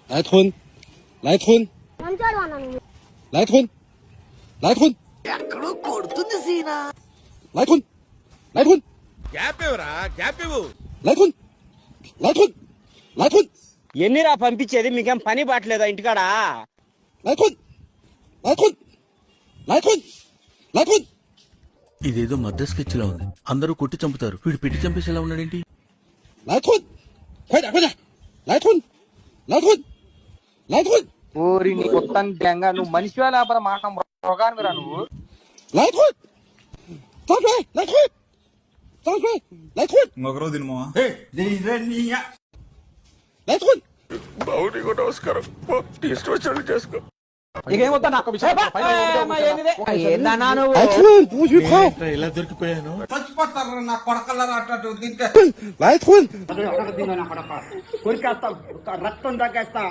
来吞，来吞，来吞，来吞，来吞，来吞， gap ఇవ్వరా gap ఇవ్వు 来吞，来吞，来吞， ఎన్నిరా పంపించేది మీకేం పని బాట్లేదా ఇంటికాడ 来吞，来吞，来吞，来吞， ఇదేదో మద్ద స్కెచ్ లా ఉంది. అందరూ కొట్టి చంపుతారు, వీడు పెట్టి చంపేసేలా ఉన్నాడేంటి? 来吞，快点快点，来吞，来吞，来吞， ఊరి నీ కొత్త గంగా నువ్వు మనిషి లేకపోతే మాట మృగానివిరా నువ్వు 来吞，张嘴，来吞，张嘴，来吞， ఇంకొకరోజు తినమా 来吞。 బావుడికి నమస్కారం టేస్ట్ వచ్చాడు చేసుకో ఇకేమొద్దా నాకు ఏందన్నా నువ్వు 来吞，不许跑！ ఇలా దొరికిపోయాను. 来吞！ కొరికేస్తా రక్తం తాగేస్తా